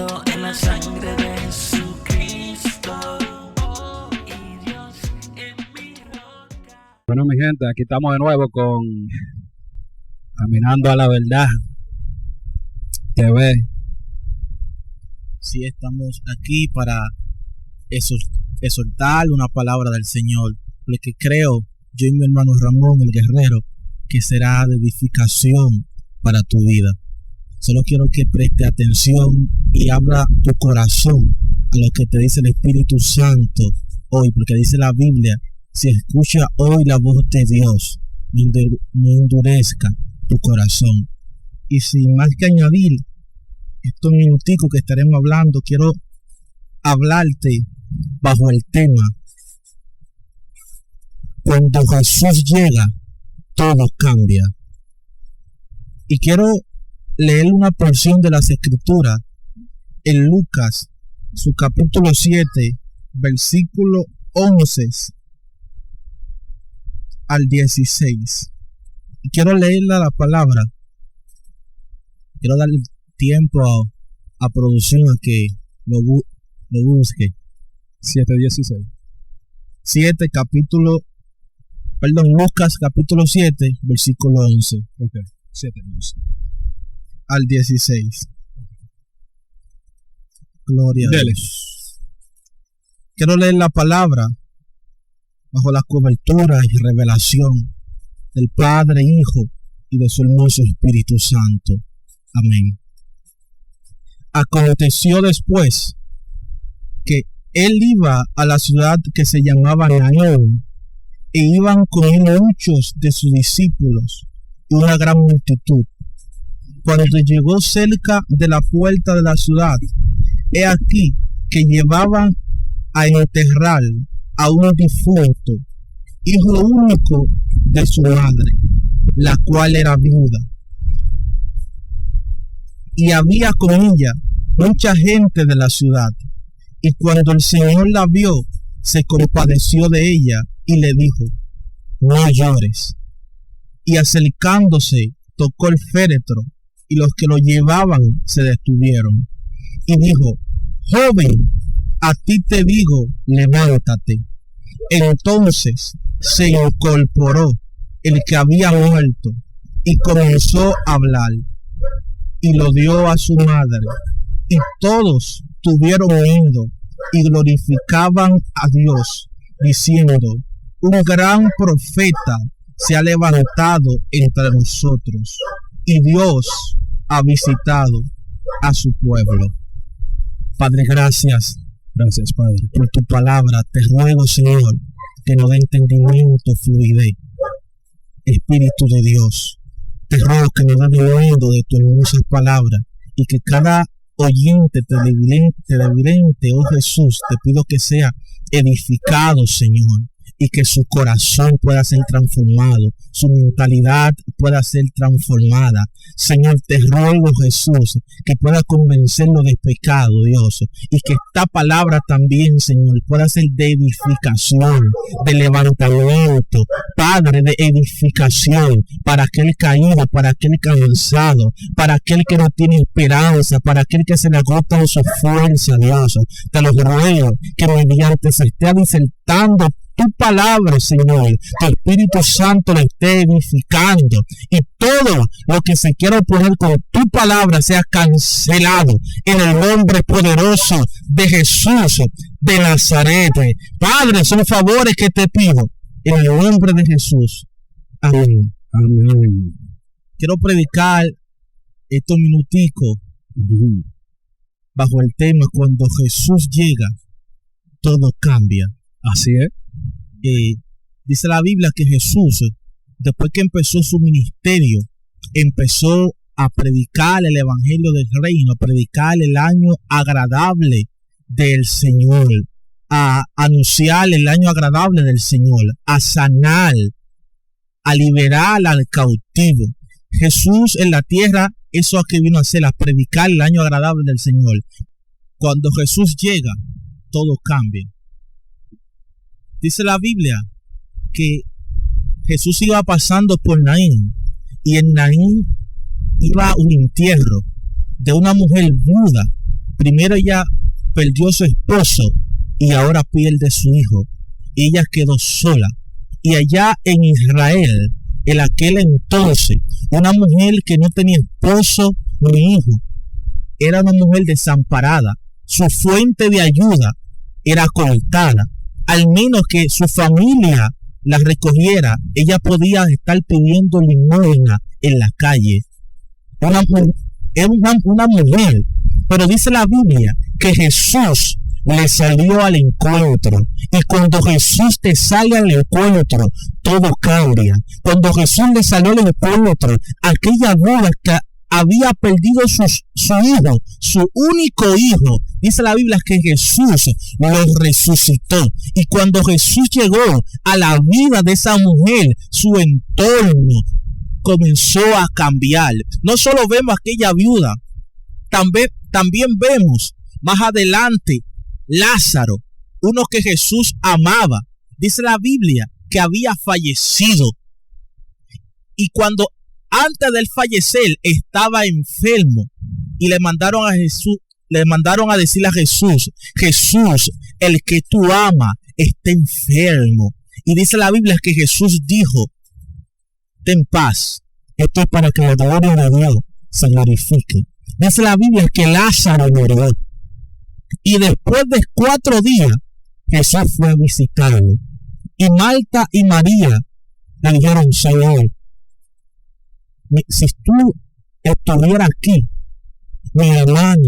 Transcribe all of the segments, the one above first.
redimido en la sangre de Jesucristo. Oh, y Dios es mi roca. Bueno, mi gente, aquí estamos de nuevo con Caminando a la Verdad TV. Sí, estamos aquí para exhortar una palabra del Señor, porque creo, yo y mi hermano Ramón, el guerrero, que será de edificación para tu vida. Solo quiero que preste atención y abra tu corazón a lo que te dice el Espíritu Santo hoy, porque dice la Biblia: si escucha hoy la voz de Dios, no endurezca tu corazón. Y sin más que añadir, estos minuticos que estaremos hablando, quiero hablarte bajo el tema: cuando Jesús llega, todo cambia. Y quiero leer una porción de las Escrituras en Lucas, su capítulo 7, versículo 11 al 16. Y quiero leerla la palabra. Quiero darle tiempo a producción a que lo busque. 7:16. Lucas capítulo 7, versículo 11. Ok, 7:11. Al 16. Gloria a Dios. Quiero leer la palabra bajo la cobertura y revelación del Padre, Hijo y de su hermoso Espíritu Santo. Amén. Aconteció después que él iba a la ciudad que se llamaba Naín, e iban con él muchos de sus discípulos y una gran multitud. Cuando llegó cerca de la puerta de la ciudad, he aquí que llevaban a enterrar a un difunto, hijo único de su madre, la cual era viuda. Y había con ella mucha gente de la ciudad. Y cuando el Señor la vio, se compadeció de ella y le dijo: no llores. Y acercándose, tocó el féretro, y los que lo llevaban se detuvieron. Y dijo: joven, a ti te digo, levántate. Entonces se incorporó el que había muerto y comenzó a hablar, y lo dio a su madre. Y todos tuvieron miedo y glorificaban a Dios, diciendo: un gran profeta se ha levantado entre nosotros, y Dios ha visitado a su pueblo. Padre, gracias. Gracias, Padre, por tu palabra. Te ruego, Señor, que nos dé entendimiento, fluidez. Espíritu de Dios, te ruego que nos dé denuedo de tu hermosa palabra, y que cada oyente televidente, oh Jesús, te pido que sea edificado, Señor, y que su corazón pueda ser transformado, su mentalidad pueda ser transformada. Señor, te ruego, Jesús, que pueda convencerlo de pecado, Dios, y que esta palabra también, Señor, pueda ser de edificación, de levantamiento, Padre, de edificación para aquel caído, para aquel cansado, para aquel que no tiene esperanza, para aquel que se le agotan su fuerza, Dios. Te lo ruego que mediante se esté disertando tu palabra, Señor, tu Espíritu Santo le esté edificando, y todo lo que se quiera oponer con tu palabra sea cancelado en el nombre poderoso de Jesús de Nazaret. Padre, son favores que te pido en el nombre de Jesús. Amén. Amén. Quiero predicar estos minuticos bajo el tema: cuando Jesús llega, todo cambia. Así es. Dice la Biblia que Jesús, después que empezó su ministerio, empezó a predicar el evangelio del reino, a predicar el año agradable del Señor, a anunciar el año agradable del Señor, a sanar, a liberar al cautivo. Jesús en la tierra, eso es que vino a hacer, a predicar el año agradable del Señor. Cuando Jesús llega, todo cambia. Dice la Biblia que Jesús iba pasando por Naín, y en Naín iba un entierro de una mujer viuda Primero ella perdió a su esposo y ahora pierde a su hijo. Ella quedó sola. Y allá en Israel, en aquel entonces, una mujer que no tenía esposo ni hijo, era una mujer desamparada. Su fuente de ayuda era cortada. Al menos que su familia la recogiera, ella podía estar pidiendo limosna en la calle. Era una mujer, pero dice la Biblia que Jesús le salió al encuentro. Y cuando Jesús te sale al encuentro, todo cambia. Cuando Jesús le salió al encuentro, aquella viuda que había perdido su hijo, su único hijo, dice la Biblia que Jesús lo resucitó. Y cuando Jesús llegó a la vida de esa mujer, su entorno comenzó a cambiar. No solo vemos a aquella viuda, también vemos más adelante Lázaro, uno que Jesús amaba. Dice la Biblia que había fallecido. Y cuando antes de él fallecer estaba enfermo y le mandaron a decirle a Jesús, Jesús, el que tú amas está enfermo. Y dice la Biblia que Jesús dijo, ten paz, esto es para que la gloria de Dios se glorifique. Dice la Biblia que Lázaro murió. Y después de 4 días, Jesús fue a visitarlo. Y Marta y María le dijeron, Señor, si tú estuvieras aquí, mi hermano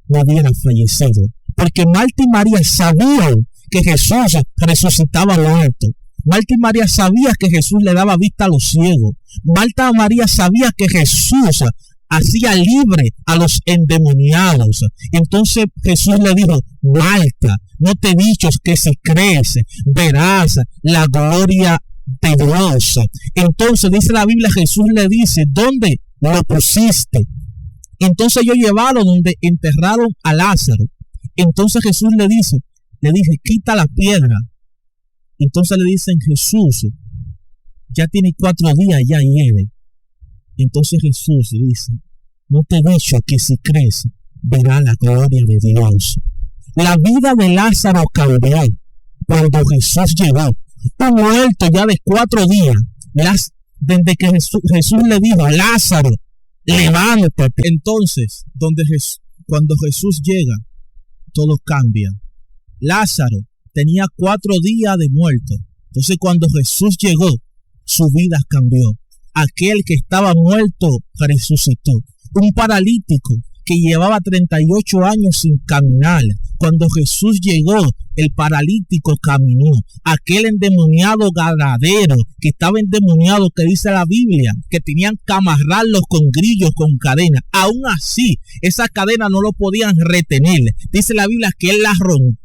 no hubiera fallecido. Porque Marta y María sabían que Jesús resucitaba a los muertos. Marta y María sabía que Jesús le daba vista a los ciegos. Marta y María sabía que Jesús hacía libre a los endemoniados. Entonces Jesús le dijo, Marta, no te he dicho que si crees verás la gloria de Dios. Entonces dice la Biblia, Jesús le dice, ¿dónde lo pusiste? Entonces ellos llevaron donde enterraron a Lázaro. Entonces Jesús le dije, quita la piedra. Entonces le dicen, Jesús, ya tiene 4 días, ya hiede. Entonces Jesús dice, no te he dicho que si crees verá la gloria de Dios. La vida de Lázaro cambió cuando Jesús llegó. Un muerto ya de 4 días, desde que Jesús le dijo, Lázaro, levántate. Entonces, cuando Jesús llega, todo cambia. Lázaro tenía 4 días de muerto. Entonces, cuando Jesús llegó, su vida cambió. Aquel que estaba muerto resucitó. Un paralítico que llevaba 38 años sin caminar. Cuando Jesús llegó, el paralítico caminó. Aquel endemoniado Gadareno, que estaba endemoniado, que dice la Biblia, que tenían que amarrarlos con grillos, con cadenas. Aún así, esa cadena no lo podían retener. Dice la Biblia que él la rompió.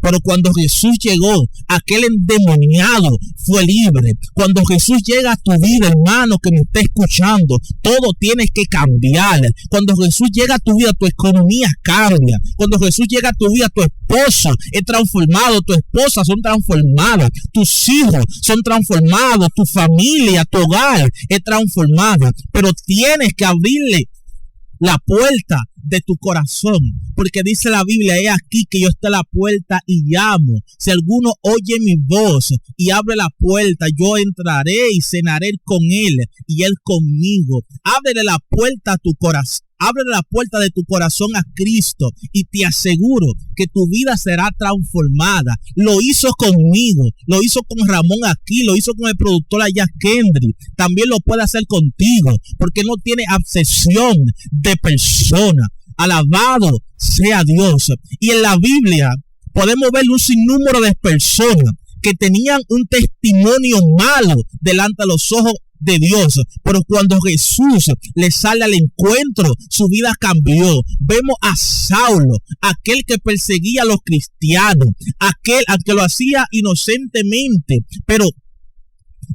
Pero cuando Jesús llegó, aquel endemoniado fue libre. Cuando Jesús llega a tu vida, hermano que me está escuchando, todo tiene que cambiar. Cuando Jesús llega a tu vida, tu economía cambia. Cuando Jesús llega a tu vida, tu esposo es transformado, tu esposa son transformadas, tus hijos son transformados, tu familia, tu hogar es transformada. Pero tienes que abrirle la puerta de tu corazón, porque dice la Biblia, he aquí que yo estoy a la puerta y llamo. Si alguno oye mi voz y abre la puerta, yo entraré y cenaré con él y él conmigo. Ábrele la puerta a tu corazón. Abre la puerta de tu corazón a Cristo y te aseguro que tu vida será transformada. Lo hizo conmigo, lo hizo con Ramón aquí, lo hizo con el productor allá Kendrick. También lo puede hacer contigo porque no tiene obsesión de persona. Alabado sea Dios. Y en la Biblia podemos ver un sinnúmero de personas que tenían un testimonio malo delante de los ojos de Dios, pero cuando Jesús le sale al encuentro, su vida cambió. Vemos a Saulo, aquel que perseguía a los cristianos, aquel al que lo hacía inocentemente, pero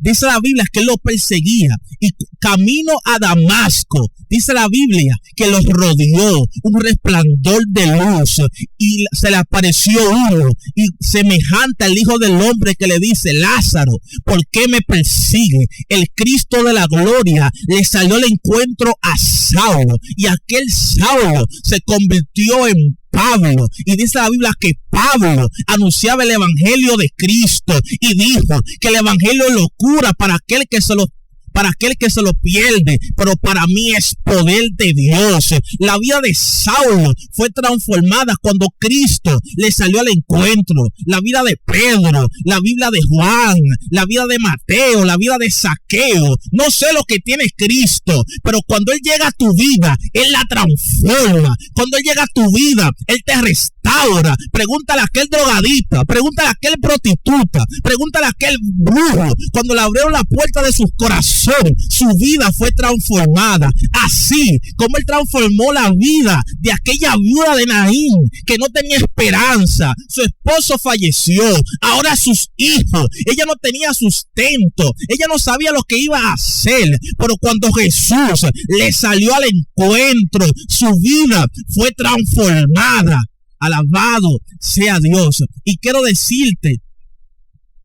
dice la Biblia que él lo perseguía y camino a Damasco, dice la Biblia que los rodeó un resplandor de luz y se le apareció uno y semejante al Hijo del Hombre que le dice: Lázaro, ¿por qué me persigue? El Cristo de la gloria le salió al encuentro a Saulo y aquel Saulo se convirtió en Pablo, y dice la Biblia que Pablo anunciaba el evangelio de Cristo y dijo que el evangelio es locura para aquel que se lo pierde, pero para mí es poder de Dios. La vida de Saulo fue transformada cuando Cristo le salió al encuentro. La vida de Pedro, la vida de Juan, la vida de Mateo, la vida de Zaqueo. No sé lo que tiene Cristo, pero cuando Él llega a tu vida, Él la transforma. Cuando Él llega a tu vida, Él te restaura. Pregúntale a aquel drogadicta, pregúntale a aquel prostituta, pregúntale a aquel brujo. Cuando le abrieron la puerta de sus corazones, su vida fue transformada, así como Él transformó la vida de aquella viuda de Naín que no tenía esperanza. Su esposo falleció, ahora sus hijos, ella no tenía sustento, ella no sabía lo que iba a hacer, pero cuando Jesús le salió al encuentro, su vida fue transformada. Alabado sea Dios. Y quiero decirte,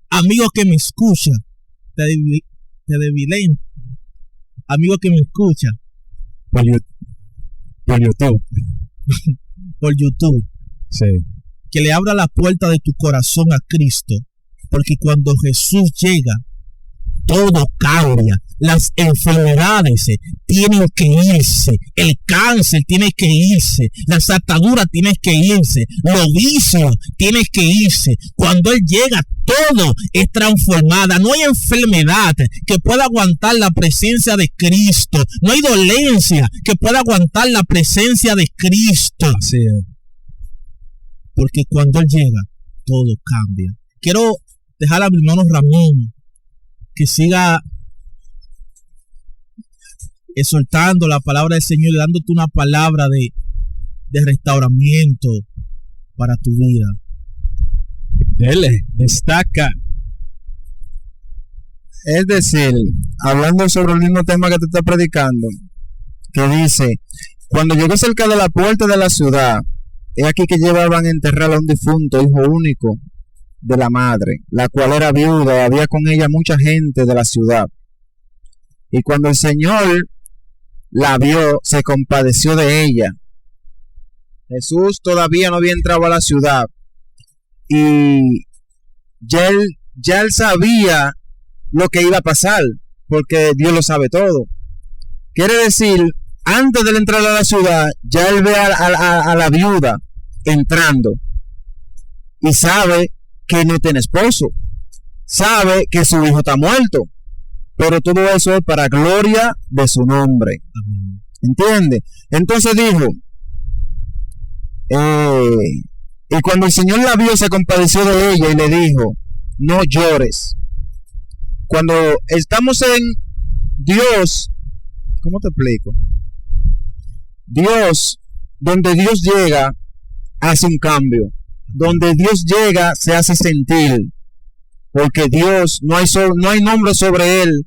amigo que me escucha, amigo que me escucha Por YouTube. por YouTube, Sí. que le abra la puerta de tu corazón a Cristo, porque cuando Jesús llega, todo cambia. Las enfermedades tienen que irse, el cáncer tiene que irse, las ataduras tienen que irse, los vicios tienen que irse. Cuando Él llega, todo es transformada. No hay enfermedad que pueda aguantar la presencia de Cristo. No hay dolencia que pueda aguantar la presencia de Cristo. Así es. Porque cuando Él llega, todo cambia. Quiero dejar a mi hermano Ramón que siga exhortando la palabra del Señor y dándote una palabra de restauramiento para tu vida. Dele, destaca. Es decir, hablando sobre el mismo tema que te está predicando, que dice: cuando llegó cerca de la puerta de la ciudad, he aquí que llevaban a enterrar a un difunto, hijo único de la madre, la cual era viuda, y había con ella mucha gente de la ciudad. Y cuando el Señor la vio, se compadeció de ella. Jesús todavía no había entrado a la ciudad, y ya él sabía lo que iba a pasar, porque Dios lo sabe todo. Quiere decir, antes de entrar a la ciudad, ya él ve a la viuda entrando y sabe que no tiene esposo, sabe que su hijo está muerto, pero todo eso es para gloria de su nombre. ¿Entiende? Entonces dijo, y cuando el Señor la vio, se compadeció de ella y le dijo: no llores. Cuando estamos en Dios, ¿cómo te explico? Dios, donde Dios llega, hace un cambio. Donde Dios llega, se hace sentir. Porque Dios, no hay nombre sobre Él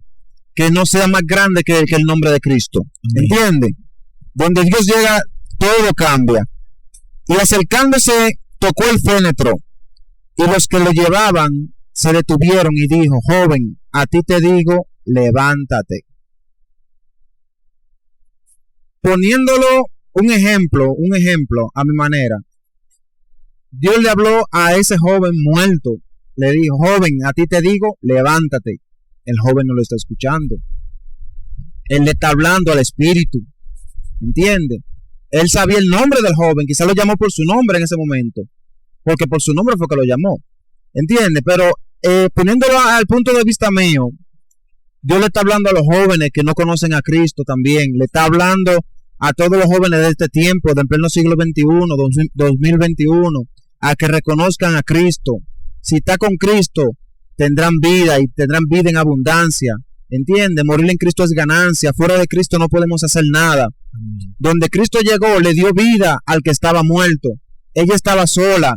que no sea más grande que el nombre de Cristo. ¿Entiende? Donde Dios llega, todo cambia. Y acercándose, tocó el fénetro. Y los que lo llevaban se detuvieron y dijo: joven, a ti te digo, levántate. Poniéndolo un ejemplo a mi manera, Dios le habló a ese joven muerto. Le dijo: joven, a ti te digo, levántate. El joven no lo está escuchando. Él le está hablando al espíritu. ¿Entiende? Él sabía el nombre del joven. Quizá lo llamó por su nombre en ese momento, porque por su nombre fue que lo llamó. ¿Entiende? Pero poniéndolo al punto de vista mío, Dios le está hablando a los jóvenes que no conocen a Cristo también. Le está hablando a todos los jóvenes de este tiempo, del pleno siglo XXI, 2021, a que reconozcan a Cristo. Si está con Cristo, tendrán vida y tendrán vida en abundancia. ¿Entiende? Morir en Cristo es ganancia. Fuera de Cristo no podemos hacer nada. Donde Cristo llegó, le dio vida al que estaba muerto. Ella estaba sola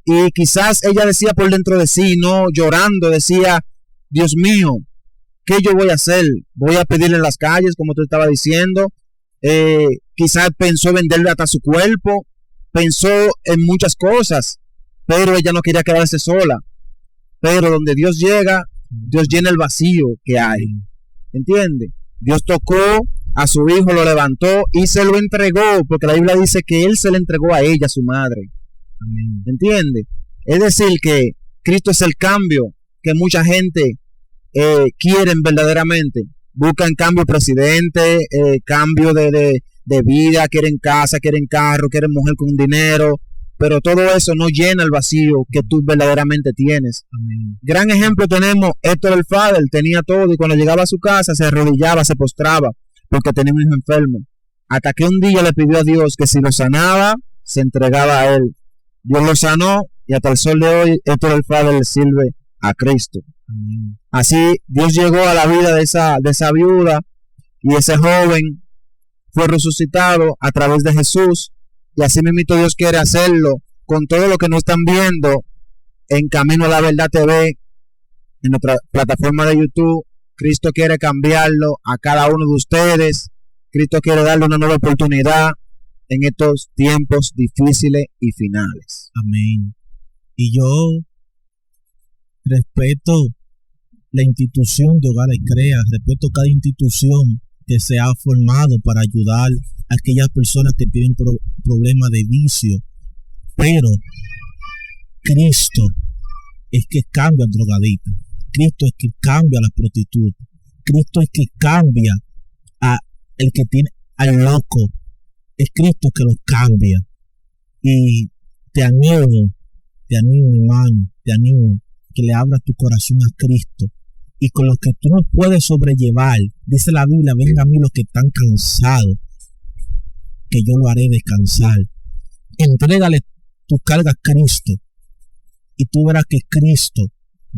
y quizás ella decía por dentro de sí, no llorando, decía: Dios mío, ¿qué yo voy a hacer? ¿Voy a pedirle en las calles, como tú estabas diciendo? Quizás pensó venderle hasta su cuerpo, pensó en muchas cosas, pero ella no quería quedarse sola. Pero donde Dios llega, Dios llena el vacío que hay. ¿Entiendes? Dios tocó a su hijo, lo levantó y se lo entregó, porque la Biblia dice que él se le entregó a ella, su madre. ¿Entiendes? Es decir, que Cristo es el cambio que mucha gente quieren verdaderamente. Buscan cambio de presidente, cambio de vida, quieren casa, quieren carro, quieren mujer con dinero, pero todo eso no llena el vacío que tú verdaderamente tienes. Amén. Gran ejemplo tenemos Héctor el Father, tenía todo y cuando llegaba a su casa se arrodillaba, se postraba porque tenía un hijo enfermo. Hasta que un día le pidió a Dios que si lo sanaba, se entregaba a él. Dios lo sanó y hasta el sol de hoy Héctor el Father le sirve a Cristo. Amén. Así Dios llegó a la vida de esa viuda y ese joven fue resucitado a través de Jesús. Y así mismo Dios quiere hacerlo con todo lo que nos están viendo en Camino a la Verdad TV, en nuestra plataforma de YouTube. Cristo quiere cambiarlo a cada uno de ustedes. Cristo quiere darle una nueva oportunidad en estos tiempos difíciles y finales. Amén. Y yo respeto la institución de Hogares Crea, respeto cada institución que se ha formado para ayudar a aquellas personas que tienen problemas de vicio, pero Cristo es que cambia al drogadicto, Cristo es que cambia a la prostituta, Cristo es que cambia a el que tiene al loco, es Cristo que lo cambia. Y te animo hermano, te animo que le abras tu corazón a Cristo. Y con los que tú no puedes sobrellevar, dice la Biblia, venga a mí los que están cansados, que yo lo haré descansar. Entrégale tu carga a Cristo y tú verás que Cristo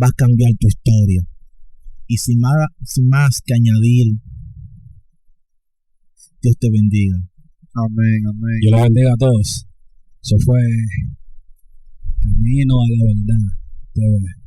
va a cambiar tu historia. Y sin más que añadir, Dios te bendiga. Amén, amén. Dios los bendiga a todos. Eso fue Camino a la Verdad TV.